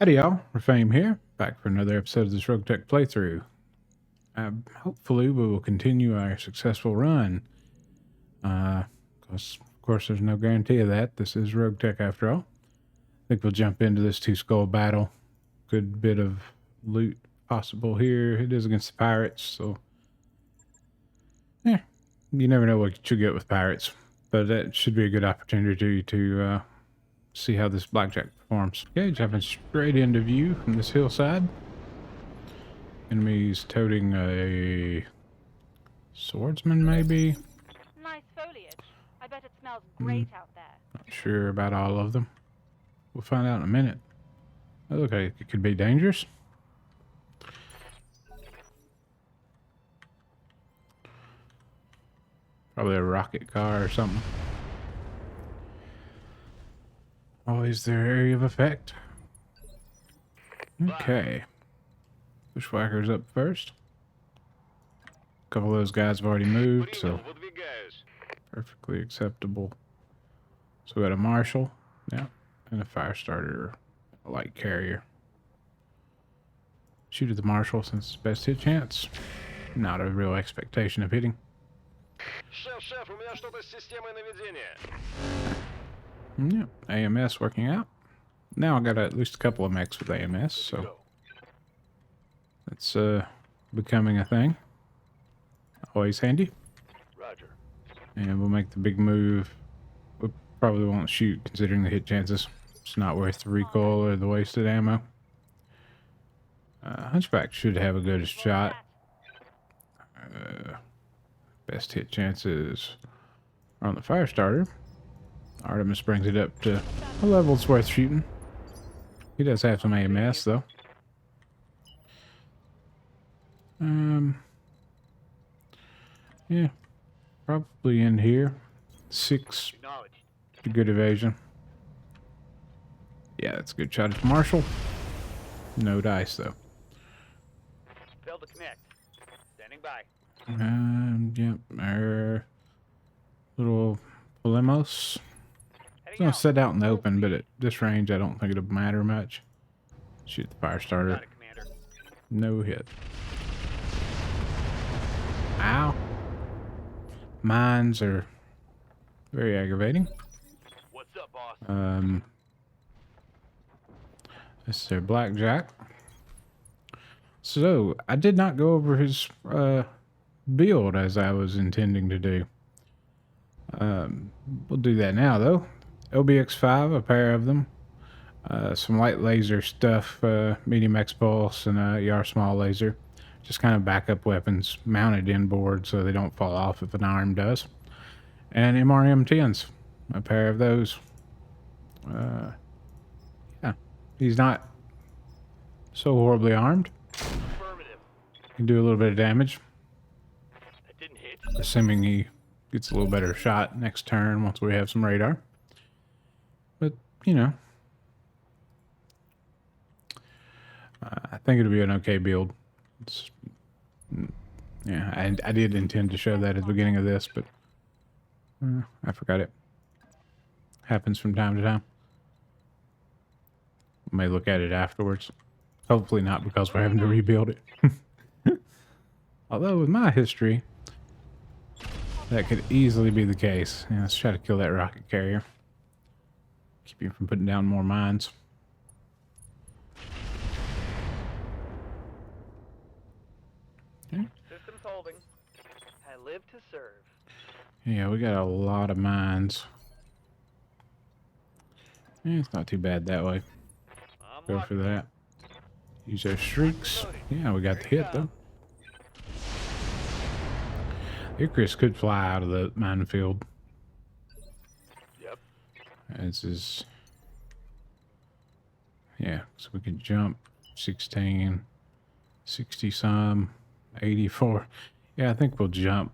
Howdy y'all, Fame here, back for another episode of this RogueTech playthrough. Hopefully we will continue our successful run. Because of course there's no guarantee of that. This is RogueTech after all. I think we'll jump into this two-skull battle. Good bit of loot possible here. It is against the pirates, so... yeah, you never know what you get with pirates. But that should be a good opportunity to see how this blackjack performs. Okay, jumping straight into view from this hillside. Enemies toting a swordsman, maybe? Nice foliage. I bet it smells great out there. Not sure about all of them. We'll find out in a minute. Oh, look, it could be dangerous. Probably a rocket car or something. Always their area of effect. Okay. Bushwhacker's up first. A couple of those guys have already moved, so perfectly acceptable. So we got a marshal, yeah, and a fire starter, a light carrier. Shoot at the marshal since it's best hit chance. Not a real expectation of hitting. Шеф, у меня что-то с системой наведения. Yeah, AMS working out. Now I got at least a couple of mechs with AMS, so that's becoming a thing. Always handy. Roger. And we'll make the big move. We probably won't shoot considering the hit chances. It's not worth the recoil or the wasted ammo. Hunchback should have a good shot. Best hit chances are on the fire starter. Artemis brings it up to a level it's worth shooting. He does have some AMS though. Yeah, probably in here. 6 to good evasion. Yeah, that's a good shot at Marshall. No dice though. Failed to connect. Standing by. Yep, our little Polemos. It's gonna sit out in the open, but at this range, I don't think it'll matter much. Shoot the fire starter. No hit. Ow. Mines are very aggravating. What's up, boss? This is their Blackjack. So, I did not go over his build as I was intending to do. We'll do that now, though. LBX5, a pair of them. Some light laser stuff, medium X-Pulse, and a ER small laser. Just kind of backup weapons mounted inboard so they don't fall off if an arm does. And MRM10s, a pair of those. Yeah, he's not so horribly armed. Can do a little bit of damage. That didn't hit. Assuming he gets a little better shot next turn once we have some radar. But, you know. I think it'll be an okay build. Yeah, I did intend to show that at the beginning of this, but I forgot it. Happens from time to time. We may look at it afterwards. Hopefully not because we're having to rebuild it. Although with my history, that could easily be the case. Yeah, let's try to kill that rocket carrier. Keep you from putting down more mines. Okay. Systems holding. I live to serve. Yeah, we got a lot of mines. Yeah, it's not too bad that way. Go for that. Use our shrieks. Yeah, we got the hit though. Icarus could fly out of the minefield. Yep. This is... yeah, so we could jump 16, 60 some, 84. Yeah, I think we'll jump.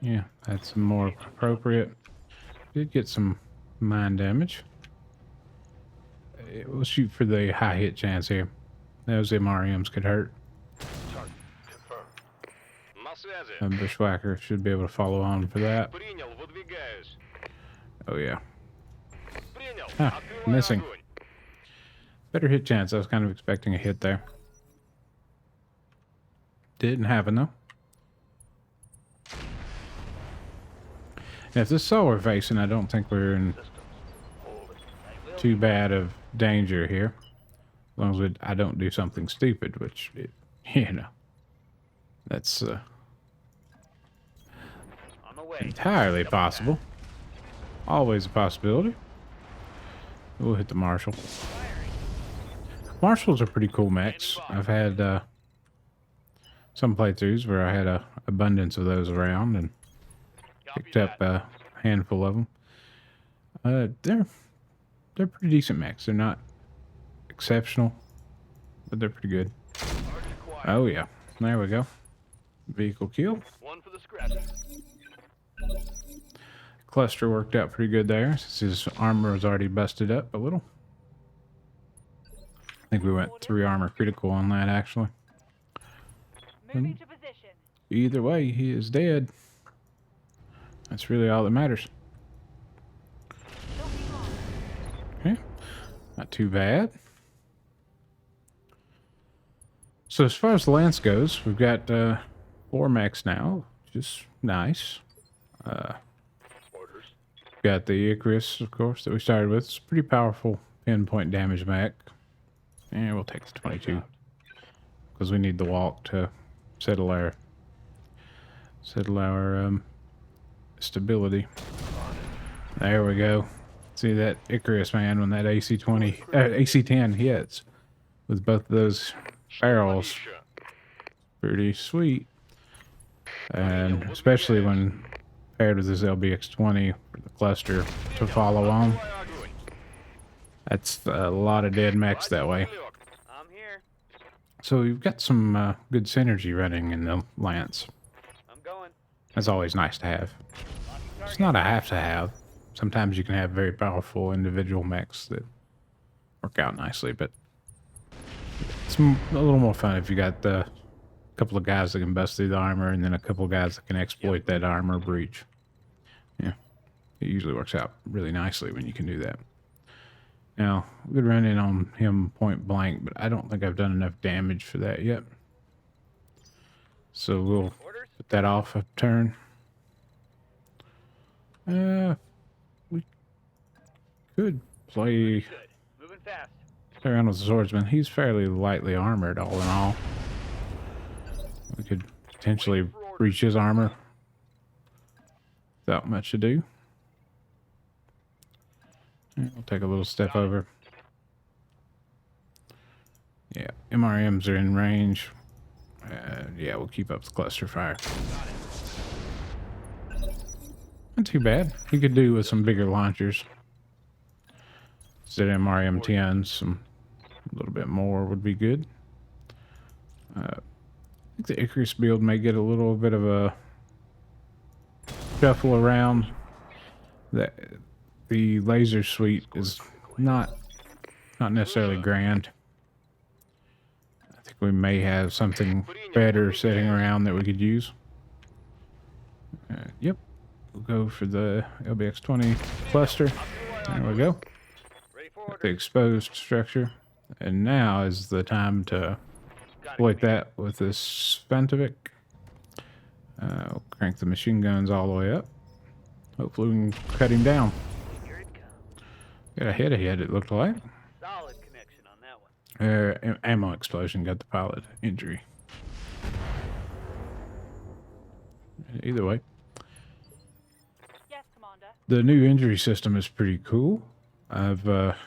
Yeah, that's more appropriate. Did get some mine damage. We'll shoot for the high hit chance here. Those MRMs could hurt. Bushwhacker should be able to follow on for that. Принял, выдвигаюсь. Oh yeah. Принял. Ah, Открываю missing. огонь. Better hit chance. I was kind of expecting a hit there. Didn't happen though. And if this is all we're facing, I don't think we're in too bad of danger here. As long as I don't do something stupid, which, you know, that's On the way. entirely possible. Always a possibility. We'll hit the Marshal. Marshals are pretty cool mechs. I've had some playthroughs where I had a abundance of those around and picked up a handful of them. They're pretty decent mechs. They're not exceptional, but they're pretty good. Oh yeah, there we go. Vehicle kill. One for the scratch. Cluster worked out pretty good there, since his armor was already busted up a little. I think we went 3 armor critical on that, actually. Moving to position. Either way, he is dead. That's really all that matters. Looking on. Okay, not too bad. So as far as the lance goes, we've got 4 mechs now, which is nice. Orders. Got the Icarus, of course, that we started with. It's a pretty powerful pinpoint damage mech. And we'll take the 22. Because we need the walk to settle our stability. There we go. See that Icarus, man, when that AC10 hits with both of those barrels. Pretty sweet. And especially when paired with this LBX-20 for the cluster to follow on. That's a lot of dead mechs that way. I'm here. So we've got some good synergy running in the Lance. I'm going. That's always nice to have. It's not a have to have. Sometimes you can have very powerful individual mechs that work out nicely, but it's a little more fun if you got a couple of guys that can bust through the armor and then a couple of guys that can exploit that armor breach. Yeah, it usually works out really nicely when you can do that. Now, we could run in on him point blank, but I don't think I've done enough damage for that yet. So we'll put that off a turn. We could play Moving fast. around with the swordsman. He's fairly lightly armored, all in all. We could potentially breach his armor without much ado. We'll take a little step over. Yeah, MRMs are in range. Yeah, we'll keep up the cluster fire. Not too bad. He could do with some bigger launchers. Instead of MRM 10s, a little bit more would be good. I think the Icarus build may get a little bit of a shuffle around. The laser suite is not necessarily grand. I think we may have something better sitting around that we could use. Yep, we'll go for the LBX-20 cluster. There we go. Ready for Got order. the exposed structure, and now is the time to exploit that with this Svantovic. We'll crank the machine guns all the way up. Hopefully we can cut him down. Here it comes. Got a hit ahead, it looked like. Solid connection on that one. Ammo explosion got the pilot injury. Either way, Yes, Commander. the new injury system is pretty cool. I've Affirmative.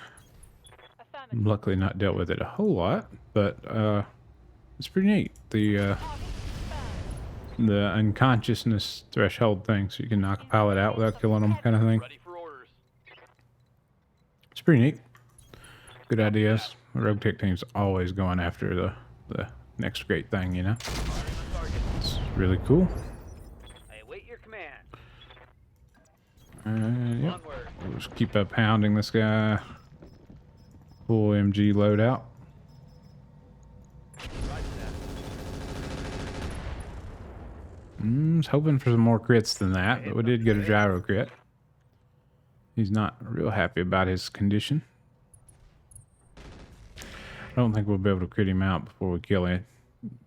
luckily not dealt with it a whole lot, but it's pretty neat. The Target confirmed. the unconsciousness threshold thing, so you can knock a pilot out without killing them, kind of thing. Ready for orders. It's pretty neat. Good ideas. The RogueTech team's always going after the next great thing, you know. It's really cool. I await your command. Yep. Onward. We'll just keep up hounding this guy. Full MG loadout. Roger that. Was hoping for some more crits than that, but we did get a gyro crit. He's not real happy about his condition. I don't think we'll be able to crit him out before we kill him.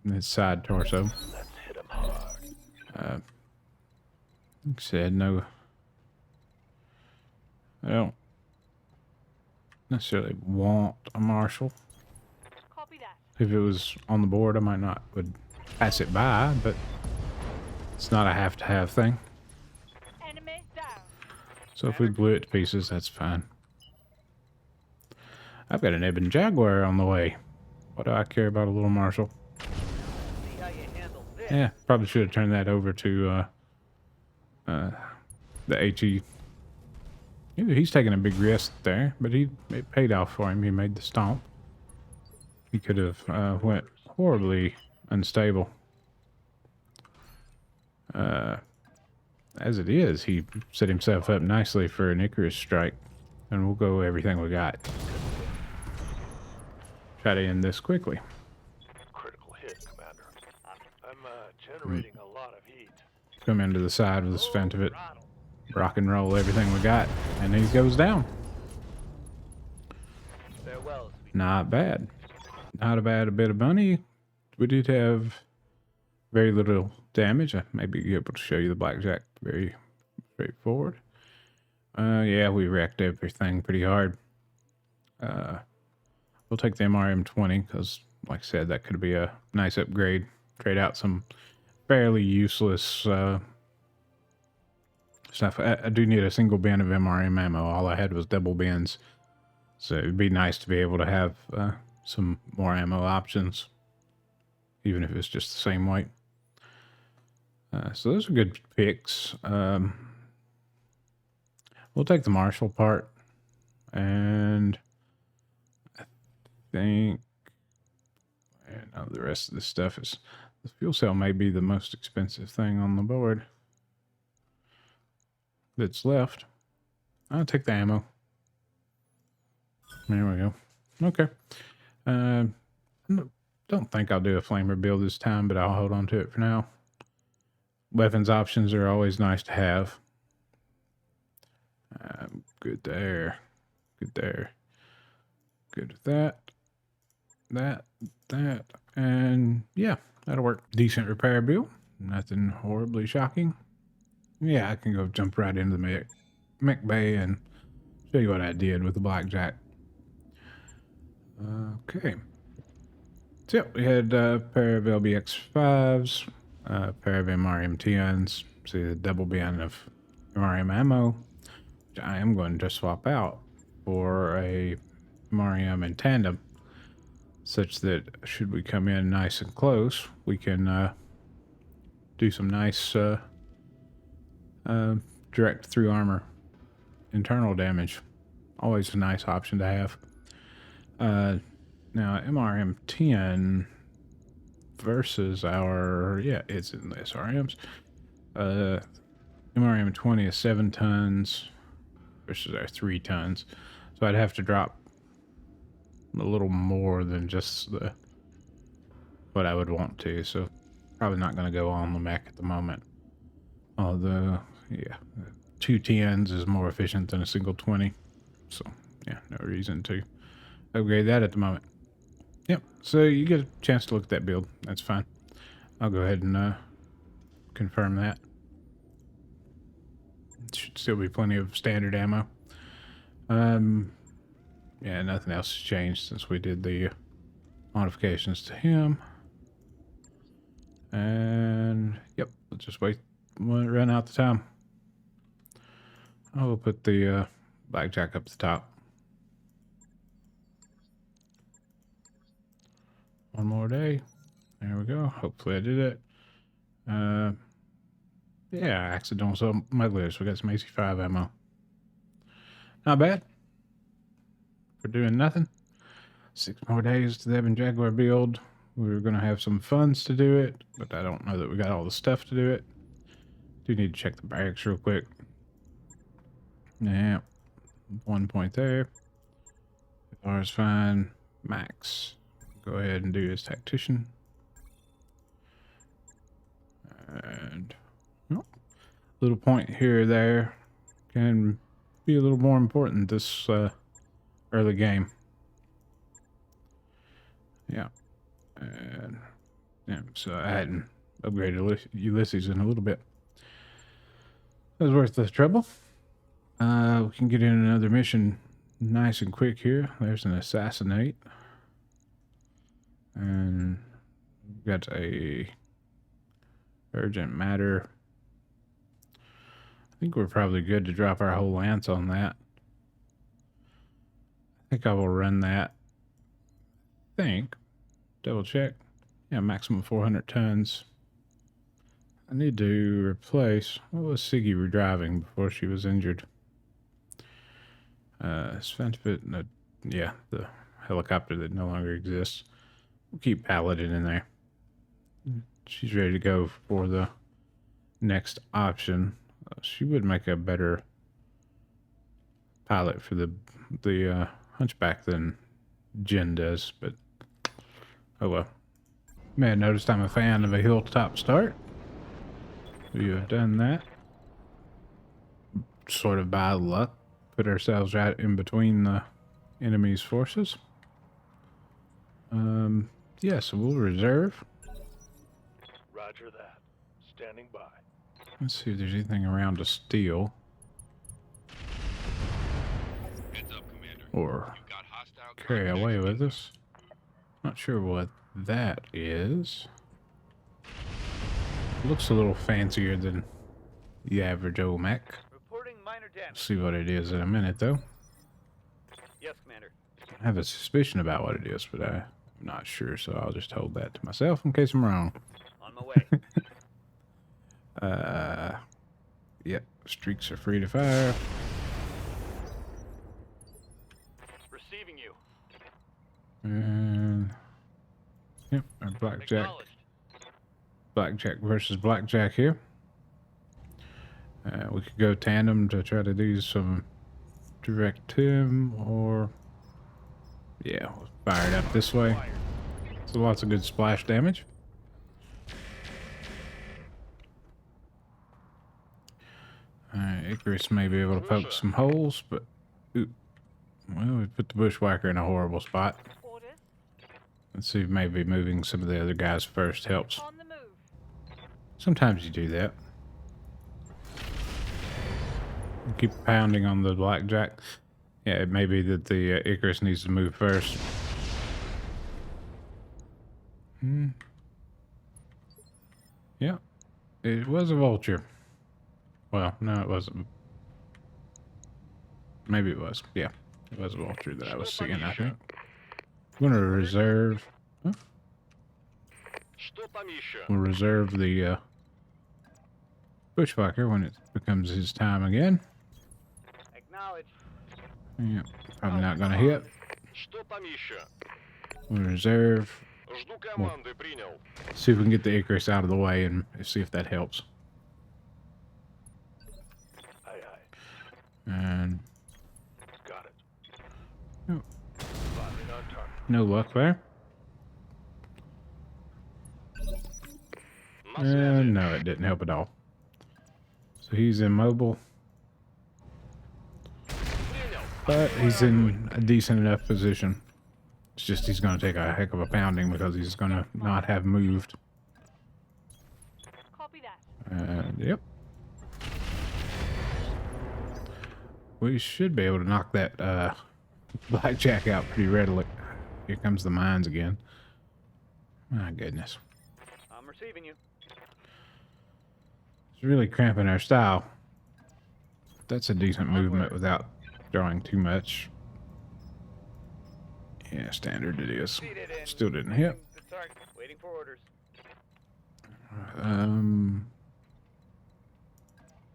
His side torso. Let's hit him hard. Like I said, no. I don't necessarily want a marshal. Copy that. If it was on the board, I might not would pass it by, but it's not a have-to-have thing. Enemy down. So if we blew it to pieces, that's fine. I've got an Ebon Jaguar on the way. What do I care about a little marshal? See how you handle this. Yeah, probably should have turned that over to the HE. He's taking a big risk there, but it paid off for him. He made the stomp. He could have went horribly unstable. As it is, he set himself up nicely for an Icarus strike, and we'll go everything we got. Try to end this quickly. Critical hit, Commander. I'm generating a lot of heat. Come into the side with the vent of it. Rock and roll everything we got, and he goes down. Farewell. Not bad. Not a bad bit of money. We did have very little damage. I may be able to show you the blackjack very straightforward. Yeah, we wrecked everything pretty hard. We'll take the MRM-20 because, like I said, that could be a nice upgrade. Trade out some fairly useless stuff. I do need a single bin of MRM ammo. All I had was double bins. So it'd be nice to be able to have some more ammo options, even if it's just the same weight. So those are good picks. We'll take the Marshall part, and I think the rest of this stuff is, the fuel cell may be the most expensive thing on the board that's left. I'll take the ammo. There we go. Okay. Don't think I'll do a flamer build this time, but I'll hold on to it for now. Weapons options are always nice to have. Good there. Good there. Good with that. That. And yeah, that'll work. Decent repair build. Nothing horribly shocking. Yeah, I can go jump right into the mech bay and show you what I did with the blackjack. Okay. So yeah, we had a pair of LBX5s, a pair of MRM10s, see the double bin of MRM ammo, which I am going to swap out for a MRM in tandem, such that should we come in nice and close, we can do some nice direct through armor internal damage. Always a nice option to have. Now MRM10 versus our, yeah, it's in the SRMs. MRM20 is 7 tons versus our 3 tons. So I'd have to drop a little more than just what I would want to. So probably not going to go on the mech at the moment. Although, yeah, 2 10s is more efficient than a single 20. So yeah, no reason to upgrade that at the moment. Yep, so you get a chance to look at that build. That's fine. I'll go ahead and confirm that. Should still be plenty of standard ammo. Yeah, nothing else has changed since we did the modifications to him. And yep, let's just wait. We'll run out the time. I will put the blackjack up the top. One more day. There we go. Hopefully I did it. Yeah, accidental smuggler. So we got some AC5 ammo. Not bad. For doing nothing. 6 more days to the Ebon Jaguar build. We were going to have some funds to do it, but I don't know that we got all the stuff to do it. Do need to check the barracks real quick. Yeah. 1 point there. FR is fine. Max. Go ahead and do his tactician. And little point here or there can be a little more important this early game. Yeah. And yeah, so I hadn't upgraded Ulysses in a little bit. That was worth the trouble. We can get in another mission nice and quick here. There's an assassinate. And we've got a urgent matter. I think we're probably good to drop our whole lance on that. I think I will run that. Double check. Yeah, maximum 400 tons. I need to replace... What was Siggy driving before she was injured? Yeah, the helicopter that no longer exists. We'll keep Paladin in there. She's ready to go for the next option. She would make a better pilot for the Hunchback than Jen does, but oh well. May have noticed I'm a fan of a hilltop start. We have done that. Sort of by luck. Put ourselves right in between the enemy's forces. Yeah, so we'll reserve. Roger that. Standing by. Let's see if there's anything around to steal. Heads up, Commander. Or You've got hostile carry contacts away with in- us. Not sure what that is. Looks a little fancier than the average old mech. Reporting minor damage. See what it is in a minute, though. Yes, Commander. I have a suspicion about what it is, but I'm not sure, so I'll just hold that to myself in case I'm wrong. On my way. Yep, streaks are free to fire. Receiving you. And yep, our Blackjack Acknowledged. versus Blackjack here. We could go tandem to try to do some direct him, or yeah, we'll fire it up this way. So lots of good splash damage. Alright, Icarus may be able to poke some holes, but ooh, well, we put the bushwhacker in a horrible spot. Orders. Let's see if maybe moving some of the other guys first helps. On the move. Sometimes you do that. Keep pounding on the Blackjack. Yeah, it may be that the Icarus needs to move first. Yeah, it was a vulture. Well, no, it wasn't. Maybe it was. Yeah, it was a vulture that I was seeing, I think. I'm going to reserve... Huh? Что там еще? We'll reserve the bushwhacker when it becomes his time again. Acknowledged. Yeah, probably not going to hit. Что там еще? We'll reserve. Жду команды, принял. See if we can get the Icarus out of the way and see if that helps. Aye, aye. And Got it. oh, Firing on target. no luck there. На связи. And no, it didn't help at all. So he's immobile, Принял. but he's in a decent enough position. It's just he's going to take a heck of a pounding because he's going to not have moved. Copy that. Yep. We should be able to knock that Blackjack out pretty readily. Here comes the mines again. My goodness. I'm receiving you. It's really cramping our style. That's a decent movement without drawing too much. Yeah, standard it is. Seated in. Still didn't hit. The target. Waiting for orders.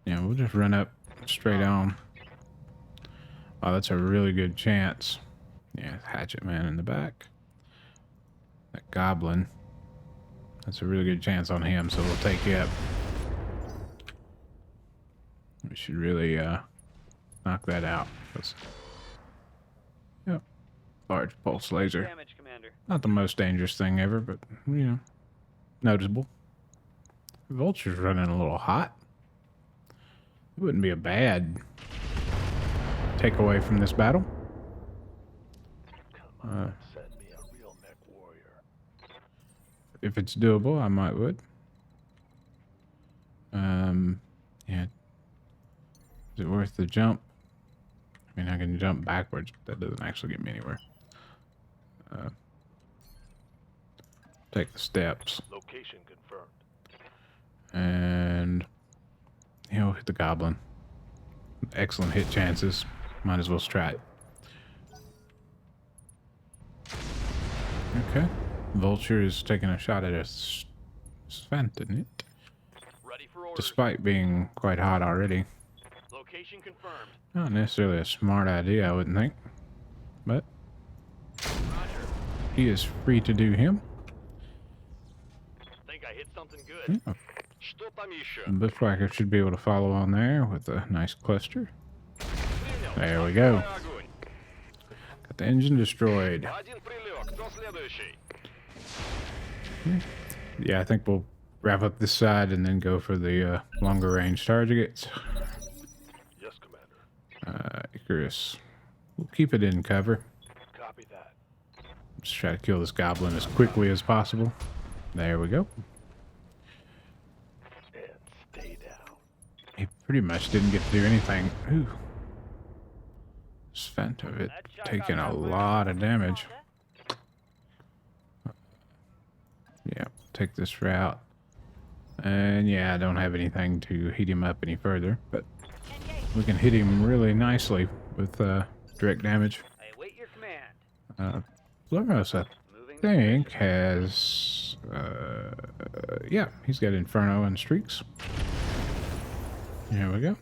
Yeah, we'll just run up straight on. Oh, that's a really good chance. Yeah, Hatchet Man in the back. That Goblin. That's a really good chance on him, so we'll take it. We should really knock that out. Yep. Large pulse laser. Damage, Commander. Not the most dangerous thing ever, but, you know, noticeable. Vulture's running a little hot. It wouldn't be a bad take away from this battle. Come on, send me a real mech warrior. If it's doable, I might would. Yeah. Is it worth the jump? I mean, I can jump backwards, but that doesn't actually get me anywhere. Take the steps. Location confirmed. And he'll hit the goblin. Excellent hit chances. Might as well try it. Okay. Vulture is taking a shot at us. Sventon it. Ready for orders. Despite being quite hot already. Location confirmed. Not necessarily a smart idea, I wouldn't think. But Roger. he is free to do him. Think I hit something good. Yeah. Что там еще? The Bushwhacker should be able to follow on there with a nice cluster. There we go. Огонь. Got the engine destroyed. Один прилег. Кто следующий? Yeah, I think we'll wrap up this side and then go for the longer range targets. Yes, Commander. Icarus. We'll keep it in cover. Copy that. Just try to kill this goblin as quickly as possible. There we go. And stay down. He pretty much didn't get to do anything. Ooh. Spent of it taking a lot of damage. Yeah, take this route. And yeah, I don't have anything to heat him up any further, but we can hit him really nicely with direct damage. I await your command. Flornos, I Moving. think, has... yeah, he's got Inferno and Streaks. There we go.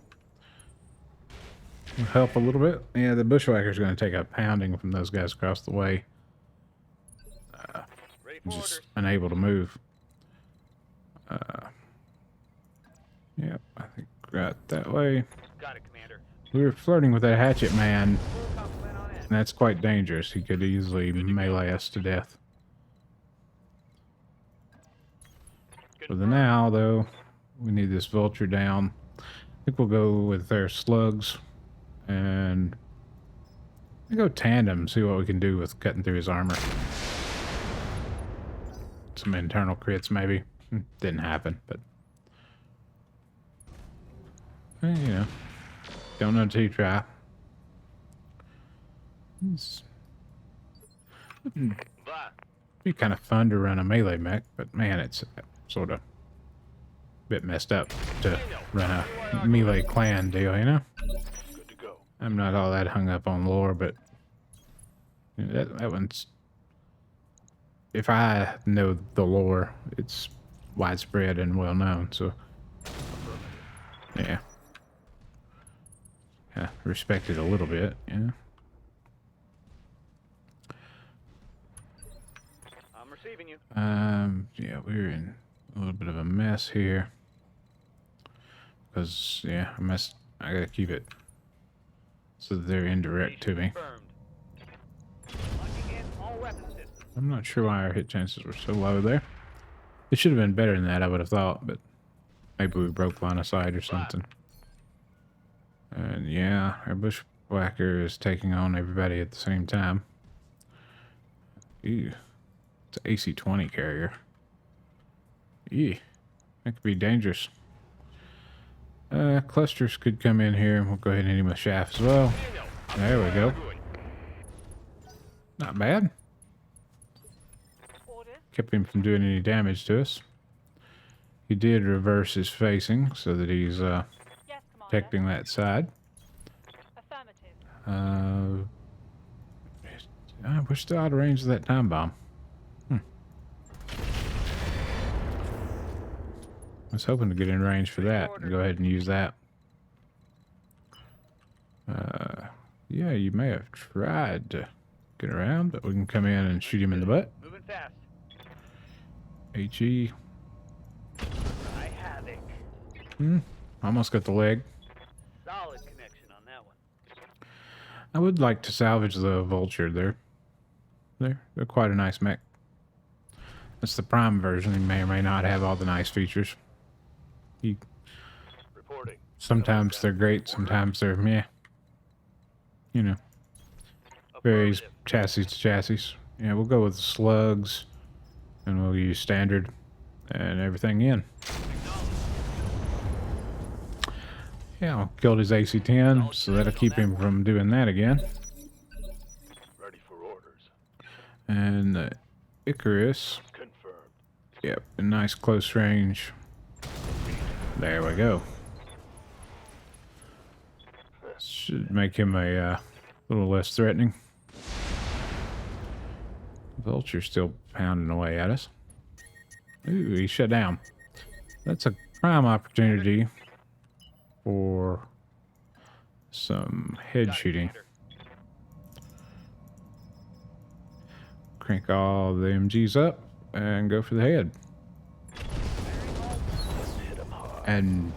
Will help a little bit. Yeah, the Bushwhacker's going to take a pounding from those guys across the way. Ready for Just orders. unable to move. Yep, I think right that way. Got it, Commander. We were flirting with that hatchet man, Full complement on end. and that's quite dangerous. He could easily melee us to death. For the now, though, we need this vulture down. I think we'll go with their slugs and we'll go tandem, see what we can do with cutting through his armor. Some internal crits, maybe. Didn't happen, but you know, don't know until you try. It's be kind of fun to run a melee mech, but man, it's sort of a bit messed up to run a melee clan deal, you know? Good to go. I'm not all that hung up on lore, but you know, that one's... If I know the lore, it's widespread and well known, so... Yeah. Respect it a little bit, yeah. I'm receiving you. Yeah, we're in a little bit of a mess here. Because, yeah, I gotta keep it so that they're indirect to me. Confirmed. Locking in all weapon systems. I'm not sure why our hit chances were so low there. It should have been better than that, I would have thought, but maybe we broke line of sight or something. And yeah, our Bushwhacker is taking on everybody at the same time. Ew. It's an AC-20 carrier. Ew. That could be dangerous. Clusters could come in here, and we'll go ahead and hit him with shaft as well. There we go. Not bad. Orders. Kept him from doing any damage to us. He did reverse his facing so that he's Yes, Commander. protecting that side. Affirmative. We're still out of range of that time bomb. I was hoping to get in range for that and go ahead and use that. Yeah, you may have tried to get around, but we can come in and shoot him in the butt. Moving fast. HE. I havoc. Almost got the leg. Solid connection on that one. I would like to salvage the vulture there. They're quite a nice mech. That's the prime version. They may or may not have all the nice features. Reporting. Sometimes they're great, sometimes they're meh. you know, varies Affirmative. chassis to chassis. Yeah, we'll go with slugs, and we'll use standard and everything in. Yeah, I'll kill his AC-10, so that'll keep him from doing that again. Ready for orders. And the Icarus, Confirmed. yep, a nice close range. There we go. Should make him a little less threatening. Vulture's still pounding away at us. Ooh, he shut down. That's a prime opportunity for some head Got it, shooting. Commander. Crank all the MGs up and go for the head. Hit him hard. And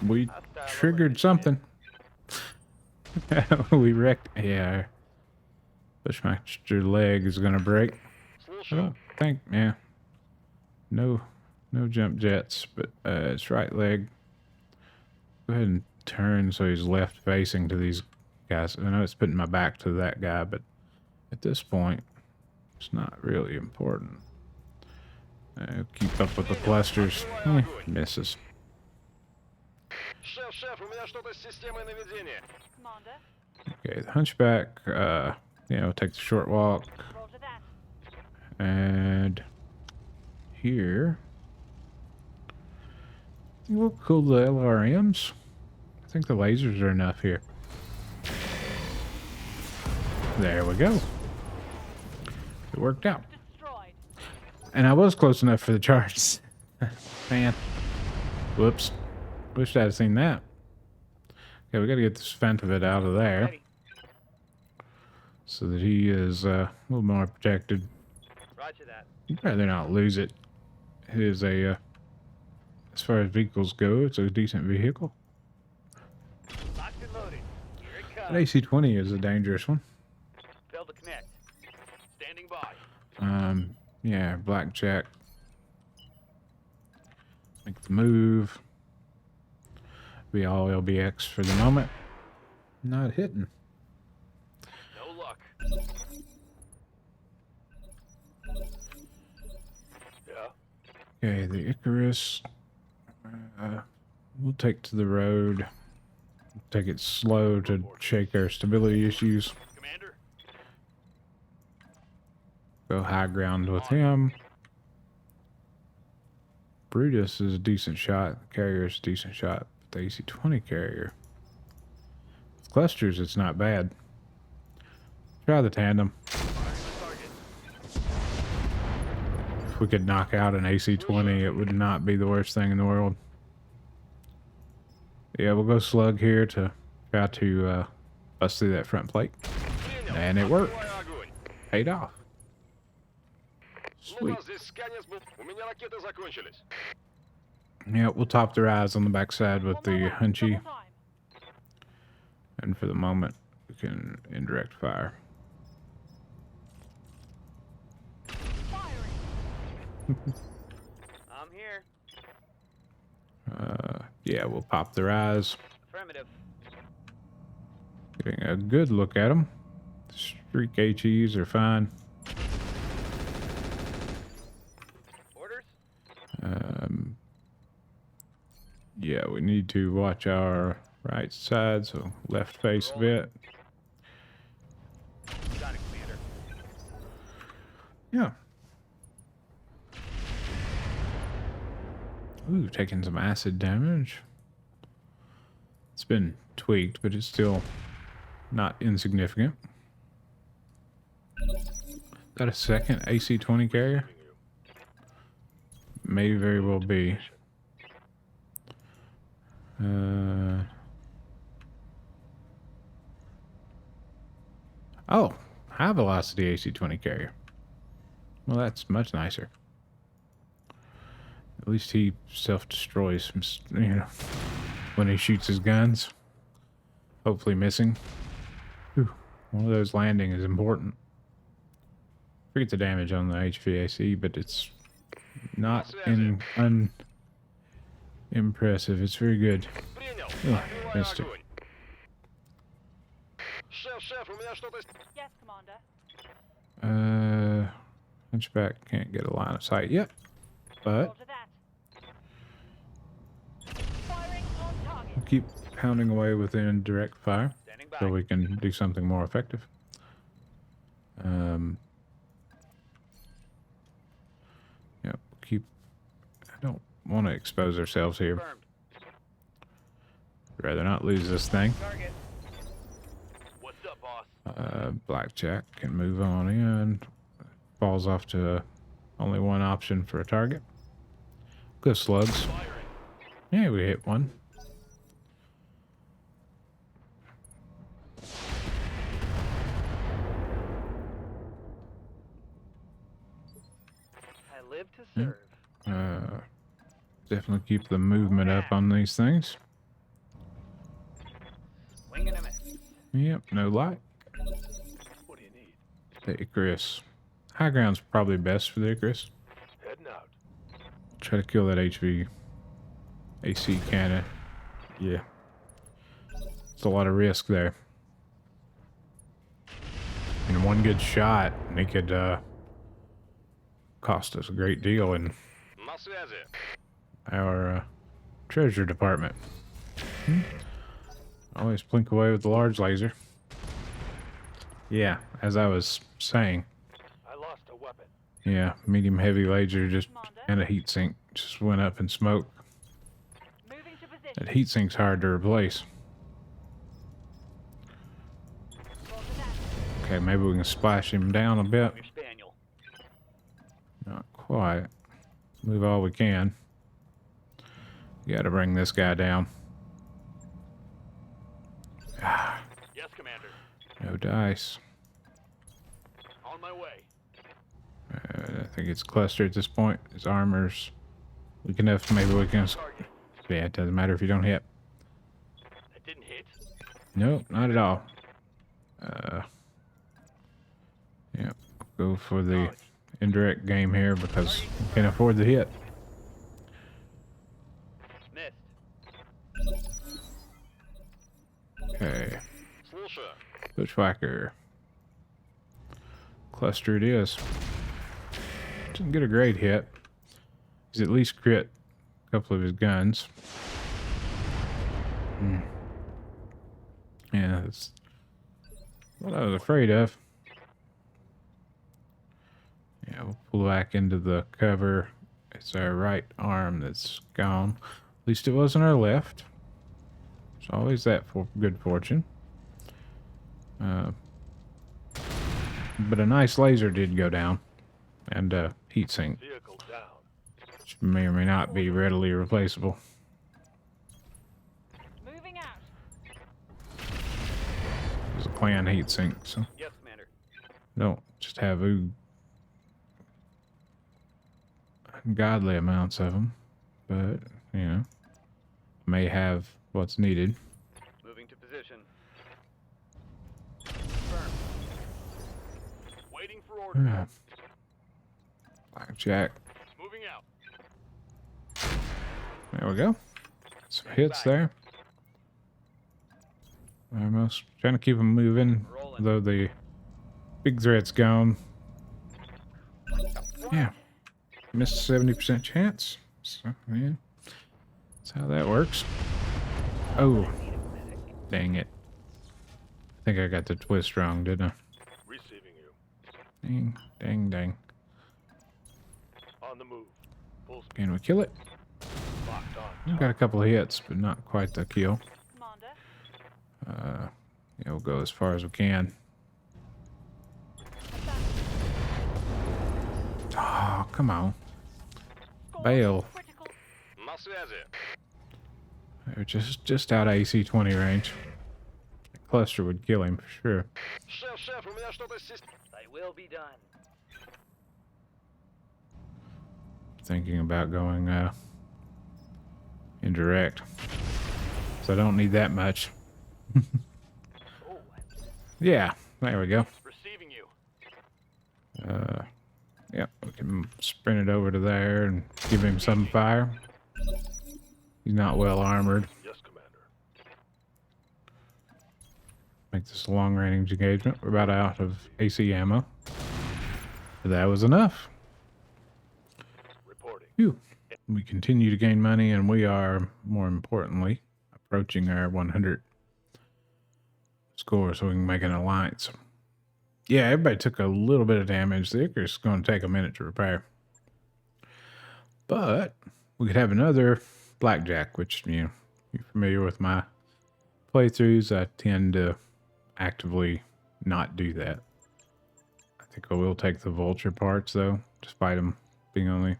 we triggered something. We wrecked. Yeah. Bushmaster leg is gonna break. I don't think. Yeah. No jump jets, but it's right leg. Go ahead and turn so he's left facing to these guys. I know it's putting my back to that guy, but at this point, it's not really important. Keep up with the clusters. Misses. Шеф, у меня что-то с системой наведения. Commander, Okay, the hunchback, you know, take the short walk. roger that. And here, I think we'll cool the LRMs. I think the lasers are enough here. There we go. It worked out. Destroyed. And I was close enough for the charge. Man. Whoops. Wish I'd have seen that. Okay, we gotta get this Fentovit out of there. Ready. So that he is a little more protected. Roger that. You'd rather not lose it. It is a, as far as vehicles go, it's a decent vehicle. Locked and loaded. Here it But comes. AC-20 is a dangerous one. Failed to connect. Standing by. Yeah, Blackjack. Make the move. Be all LBX for the moment. Not hitting. No luck. Yeah. Okay, the Icarus. We'll take to the road. Take it slow to shake our stability issues. Commander. Go high ground with him. Brutus is a decent shot. Carrier is a decent shot. But the AC-20 carrier. With clusters, it's not bad. Try the tandem. If we could knock out an AC-20, it would not be the worst thing in the world. Yeah, we'll go slug here to try to bust through that front plate. And it worked. Paid off. Sweet. Yeah, we'll top their eyes on the backside with the hunchy. Double time. And for the moment, we can indirect fire. Firing. I'm here. Yeah, we'll pop their eyes. Affirmative. Getting a good look at them. Streak HEs are fine. Orders? Yeah, we need to watch our right side, so left face a bit. Got it, Commander. Yeah. Ooh, taking some acid damage. It's been tweaked, but it's still not insignificant. Is that a second AC-20 carrier? May very well be. Oh, high velocity AC-20 carrier. Well, that's much nicer. At least he self-destroys, you know, when he shoots his guns. Hopefully missing. Whew, one of those landing is important. Forget the damage on the HVAC, but it's not impressive. It's very good. Принял. Oh, missed it. Yes, Commander. Hunchback can't get a line of sight yet, but Roger that. Firing on target. we'll keep pounding away within direct fire Standing by. so we can do something more effective. Yep, keep. I don't want to expose ourselves here. Confirmed. I'd rather not lose this thing. Target. What's up, boss? Blackjack can move on in. Falls off to only one option for a target. Go slugs. Firing. Yeah, we hit one. I live to serve. Definitely keep the movement up on these things. Wing and a miss. Yep, no light. What do you need? The Icarus. High ground's probably best for the Icarus. Heading out. Try to kill that HV AC cannon. Yeah. It's a lot of risk there. And one good shot, and it could cost us a great deal in our treasure department. Always blink away with the large laser. Yeah, as I was saying. I lost a weapon. Yeah, medium heavy laser just and a heat sink just went up in smoke. Moving to position. That heat sink's hard to replace. Roger that. Okay, maybe we can splash him down a bit. Your spaniel. Not quite. Move all we can. Gotta bring this guy down. Yes, Commander. No dice. On my way. I think it's cluster at this point. His armor's weak enough. Maybe we can. Target. Yeah, it doesn't matter if you don't hit. That didn't hit. Nope, not at all. Yeah, go for the indirect game here because we can't afford the hit. Missed. Okay. Bushwhacker. Cluster it is. Didn't get a great hit. He's at least crit a couple of his guns. Yeah, that's what I was afraid of. Yeah, we'll pull back into the cover. It's our right arm that's gone. At least it wasn't our left. It's always that for good fortune. But a nice laser did go down. And a heat sink, Vehicle down. which may or may not be readily replaceable. Moving out. It's a clan heat sink, so Yes, Commander. don't just have ungodly amounts of them. But, you know, may have what's needed. Moving to position. Confirmed. Waiting for order. Blackjack. Moving out. There we go. Some hits there. Almost trying to keep them moving, Rolling. though the big threat's gone. Yeah. Missed a 70% chance. So, yeah. That's how that works. Oh, dang it. I think I got the twist wrong, didn't I? Receiving you. Dang, dang, dang. On the move. Full speed. Can we kill it? Locked on. We've got a couple of hits, but not quite the kill. Commander. Yeah, we'll go as far as we can. Oh, come on. Bail. Critical. They're just out of AC 20 range. A cluster would kill him for sure. They will be done. Thinking about going indirect. So I don't need that much. Oh, Yeah, there we go. receiving you. Yeah, we can sprint it over to there and give him some fire. He's not well armored. Yes, Commander. Make this a long-range engagement. We're about out of AC ammo. But that was enough. Reporting. Phew. We continue to gain money, and we are, more importantly, approaching our 100 score so we can make an alliance. Yeah, everybody took a little bit of damage. The Icarus is going to take a minute to repair. But we could have another Blackjack, which, you know, you're familiar with my playthroughs. I tend to actively not do that. I think I will take the vulture parts, though, despite them being only...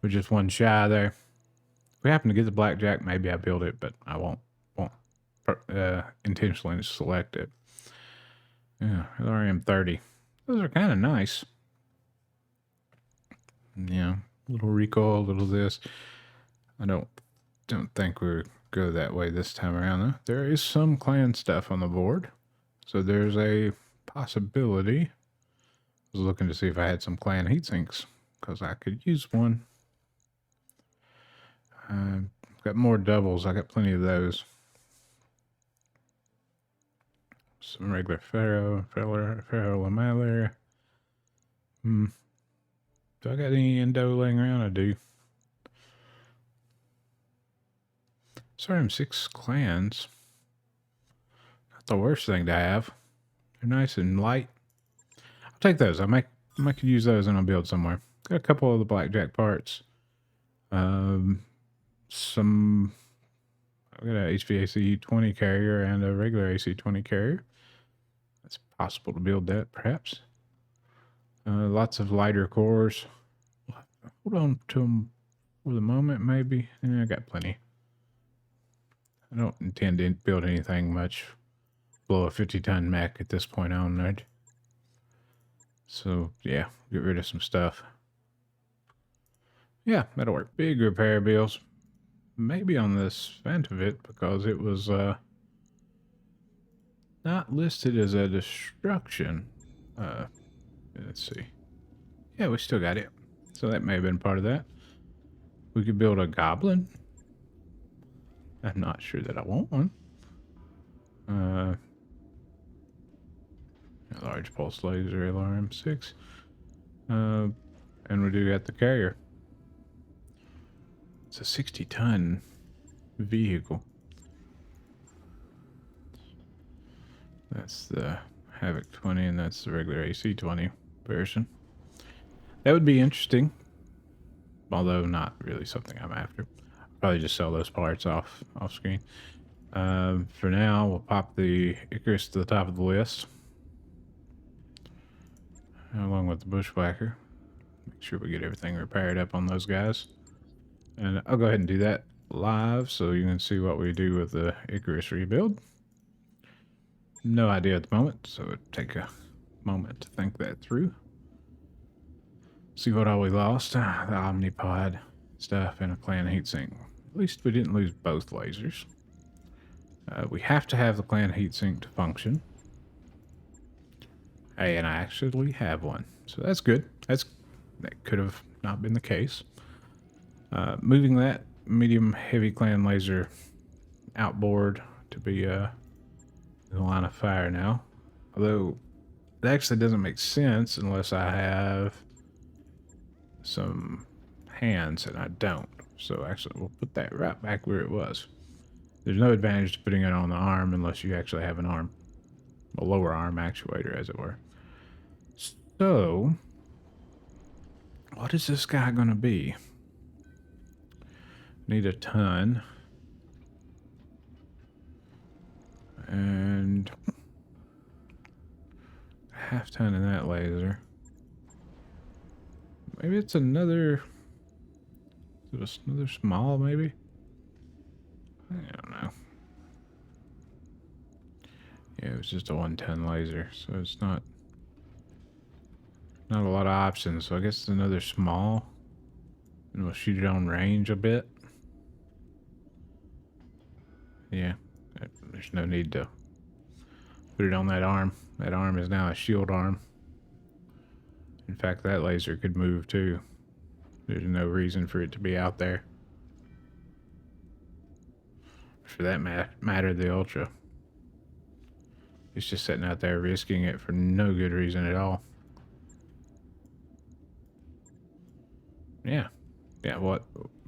We're just one shy there. If we happen to get the Blackjack, maybe I build it, but I won't intentionally select it. Yeah, LRM-30. Those are kind of nice. Yeah, a little recoil, a little this. I don't think we'll go that way this time around, though. There is some clan stuff on the board, so there's a possibility. I was looking to see if I had some clan heatsinks, because I could use one. Got more doubles. I got plenty of those. Some regular Ferro Lamellar. Do I got any Endo laying around? I do. Sorry, I'm 6 clans. Not the worst thing to have. They're nice and light. I'll take those. I might use those and I'll build somewhere. Got a couple of the Blackjack parts. I've got a HVAC 20 carrier and a regular AC 20 carrier. It's possible to build that, perhaps. Lots of lighter cores. Hold on to them for the moment, maybe. Yeah, I got plenty. I don't intend to build anything much below a 50-ton mech at this point on, right? So, yeah, get rid of some stuff. Yeah, that'll work. Big repair bills. Maybe on this Vantivit because it was not listed as a destruction. Let's see. Yeah, we still got it. So that may have been part of that. We could build a goblin. I'm not sure that I want one. A large pulse laser LRM-6. And we do got the carrier. It's a 60-ton vehicle. That's the Havoc 20, and that's the regular AC 20 version. That would be interesting, although not really something I'm after. I'll probably just sell those parts off screen. For now, we'll pop the Icarus to the top of the list, along with the Bushwhacker. Make sure we get everything repaired up on those guys. And I'll go ahead and do that live so you can see what we do with the Icarus Rebuild. No idea at the moment, so it'll take a moment to think that through. See what all we lost. The Omnipod stuff and a clan heatsink. At least we didn't lose both lasers. We have to have the clan heatsink to function. Hey, and I actually have one, so that's good. That could have not been the case. Moving that medium heavy clan laser outboard to be in the line of fire now. Although it actually doesn't make sense unless I have some hands, and I don't. So actually we'll put that right back where it was. There's no advantage to putting it on the arm unless you actually have an arm. A lower arm actuator, as it were. So what is this guy gonna be? Need a ton. And a half ton in that laser. Maybe it's another... Is it another small, maybe? I don't know. Yeah, it was just a 1-ton laser, so it's not a lot of options. So I guess it's another small. And we'll shoot it on range a bit. Yeah, there's no need to put it on that arm. That arm is now a shield arm. In fact, that laser could move too. There's no reason for it to be out there. For that matter, the Ultra. It's just sitting out there risking it for no good reason at all. Yeah. Yeah, what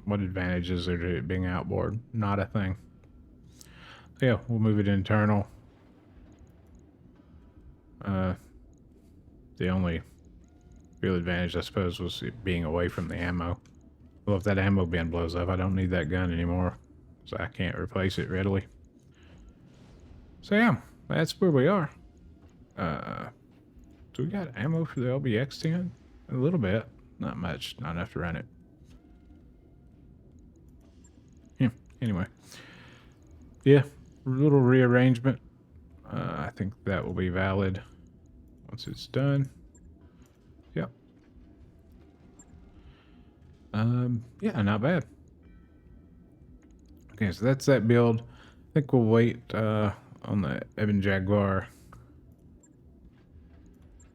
advantages are to it being outboard? Not a thing. So yeah, we'll move it internal. The only real advantage, I suppose, was it being away from the ammo. Well, if that ammo bin blows up, I don't need that gun anymore, so I can't replace it readily. So yeah, that's where we are. Do we got ammo for the LBX-10? A little bit. Not much. Not enough to run it. Yeah, anyway. Yeah, little rearrangement. I think that will be valid once it's done. Yep. Yeah, not bad. Okay, so that's that build. I think we'll wait on the Ebon Jaguar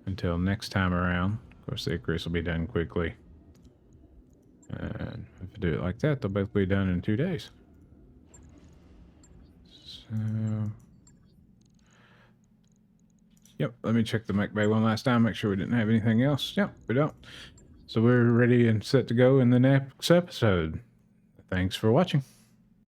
until next time around. Of course, the Icarus will be done quickly. And if I do it like that, they'll both be done in 2 days. So, yep, let me check the mech bay one last time, make sure we didn't have anything else. Yep, we don't. So we're ready and set to go in the next episode. Thanks for watching.